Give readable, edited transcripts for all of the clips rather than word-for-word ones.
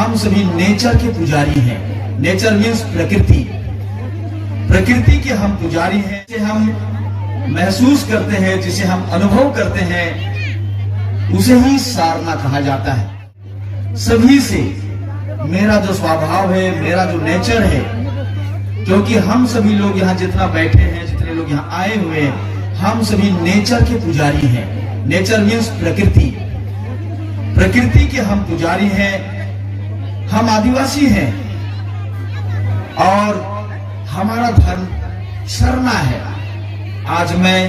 हम सभी नेचर के पुजारी हैं। नेचर मीन्स प्रकृति। प्रकृति के हम पुजारी हैं। जिसे हम महसूस करते हैं, जिसे हम अनुभव करते हैं, उसे ही सारना कहा जाता है। सभी से मेरा जो स्वभाव है, मेरा जो नेचर है, क्योंकि हम सभी लोग यहाँ जितना बैठे हैं, जितने लोग यहाँ आए हुए हैं, हम सभी नेचर के पुजारी हैं। नेचर मीन्स प्रकृति। प्रकृति के हम पुजारी हैं। हम आदिवासी हैं और हमारा धर्म सरना है। आज मैं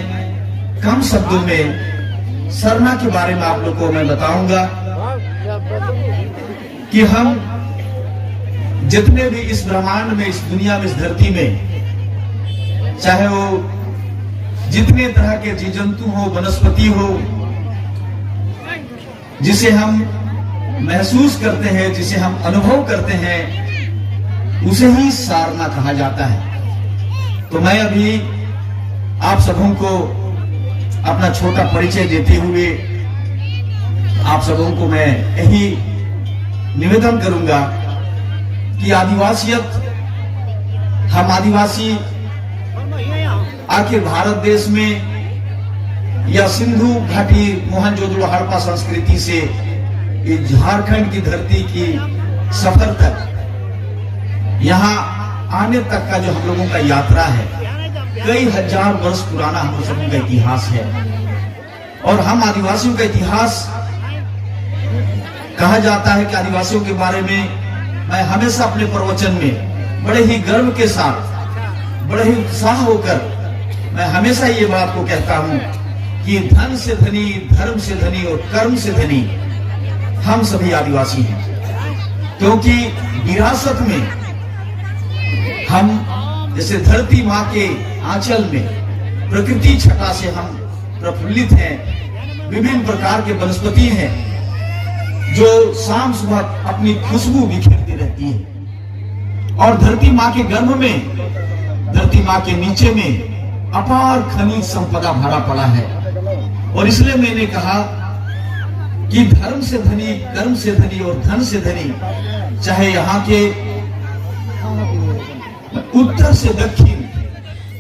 कम शब्दों में सरना के बारे में आप लोग को मैं बताऊंगा कि हम जितने भी इस ब्रह्मांड में, इस दुनिया में, इस धरती में, चाहे वो जितने तरह के जीव जंतु हो, वनस्पति हो, जिसे हम महसूस करते हैं, जिसे हम अनुभव करते हैं, उसे ही सारना कहा जाता है। तो मैं अभी आप सबों को अपना छोटा परिचय देते हुए आप सबों को मैं यही निवेदन करूंगा कि आदिवासियत, हम आदिवासी आखिर भारत देश में या सिंधु घाटी, मोहनजोदड़ो, हड़प्पा संस्कृति से इस झारखंड की धरती की सफर तक, यहाँ आने तक का जो हम लोगों का यात्रा है, कई हजार वर्ष पुराना हम सबों का इतिहास है। और हम आदिवासियों का इतिहास, कहा जाता है कि आदिवासियों के बारे में मैं हमेशा अपने प्रवचन में बड़े ही गर्व के साथ, बड़े ही उत्साह होकर मैं हमेशा ये बात को कहता हूं कि धन से धनी, धर्म से धनी और कर्म से धनी हम सभी आदिवासी हैं। क्योंकि विरासत में हम जैसे धरती माँ के आंचल में प्रकृति छटा से हम प्रफुल्लित हैं। विभिन्न प्रकार के वनस्पति हैं जो शाम सुबह अपनी खुशबू बिखेरती रहती है। और धरती माँ के गर्भ में, धरती माँ के नीचे में अपार खनिज संपदा भरा पड़ा है। और इसलिए मैंने कहा कि धर्म से धनी, कर्म से धनी और धन से धनी, चाहे यहाँ के उत्तर से दक्षिण,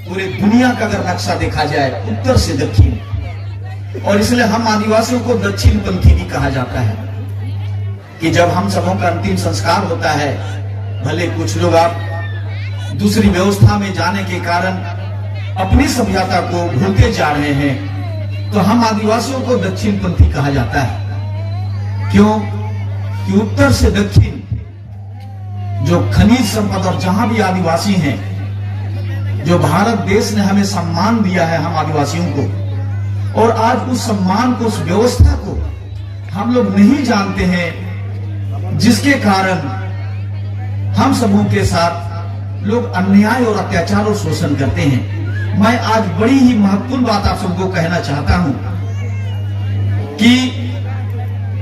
पूरे दुनिया का अगर नक्शा देखा जाए, उत्तर से दक्षिण। और इसलिए हम आदिवासियों को दक्षिण पंथी भी कहा जाता है कि जब हम सबों का अंतिम संस्कार होता है, भले कुछ लोग आप दूसरी व्यवस्था में जाने के कारण अपनी सभ्यता को भूलते जा रहे हैं, तो हम आदिवासियों को दक्षिण पंथी कहा जाता है। क्यों? कि उत्तर से दक्षिण जो खनिज संपदा, और जहां भी आदिवासी हैं, जो भारत देश ने हमें सम्मान दिया है हम आदिवासियों को, और आज उस सम्मान को, उस व्यवस्था को हम लोग नहीं जानते हैं, जिसके कारण हम सबों के साथ लोग अन्याय और अत्याचार और शोषण करते हैं। मैं आज बड़ी ही महत्वपूर्ण बात आप सबको कहना चाहता हूं कि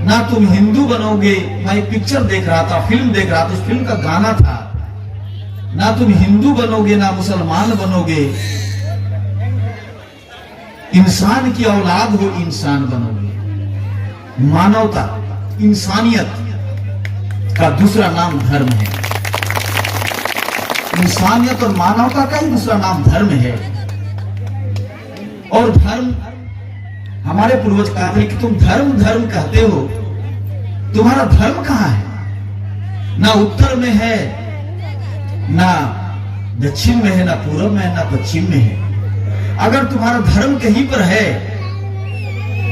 ना तुम हिंदू बनोगे। मैं एक पिक्चर देख रहा था, फिल्म देख रहा था, उस फिल्म का गाना था, ना तुम हिंदू बनोगे, ना मुसलमान बनोगे, इंसान की औलाद हो, इंसान बनोगे। मानवता, इंसानियत का दूसरा नाम धर्म है। इंसानियत और मानवता का ही दूसरा नाम धर्म है। और धर्म, हमारे पूर्वज कहते हैं कि तुम धर्म धर्म कहते हो, तुम्हारा धर्म कहां है? ना उत्तर में है, ना दक्षिण में है, ना पूर्व में है, ना पश्चिम में है। अगर तुम्हारा धर्म कहीं पर है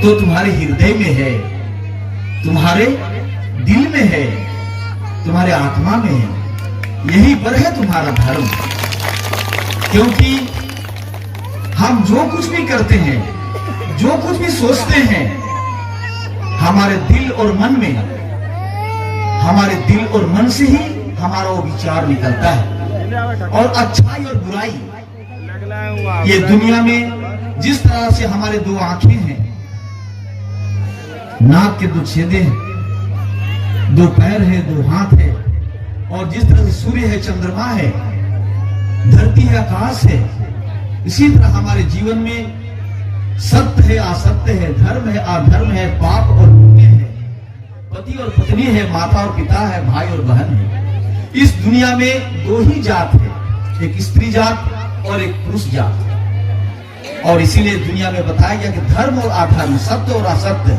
तो तुम्हारे हृदय में है, तुम्हारे दिल में है, तुम्हारे आत्मा में है। यही पर है तुम्हारा धर्म। क्योंकि हम जो कुछ भी करते हैं, जो कुछ भी सोचते हैं, हमारे दिल और मन में, हमारे दिल और मन से ही हमारा वो विचार निकलता है। और अच्छाई और बुराई, ये दुनिया में जिस तरह से हमारे दो आंखें हैं, नाक के दो छेदे हैं, दो पैर है, दो हाथ है, और जिस तरह से सूर्य है, चंद्रमा है, धरती है, आकाश है, इसी तरह हमारे जीवन में सत्य है, असत्य है, धर्म है, अधर्म है, पाप और पुण्य है। पति और पत्नी है, माता और पिता है, भाई और बहन है। इस दुनिया में दो ही जात है, एक स्त्री जात और एक पुरुष जात। और इसीलिए दुनिया में बताया गया कि धर्म और अधर्म, सत्य और असत्य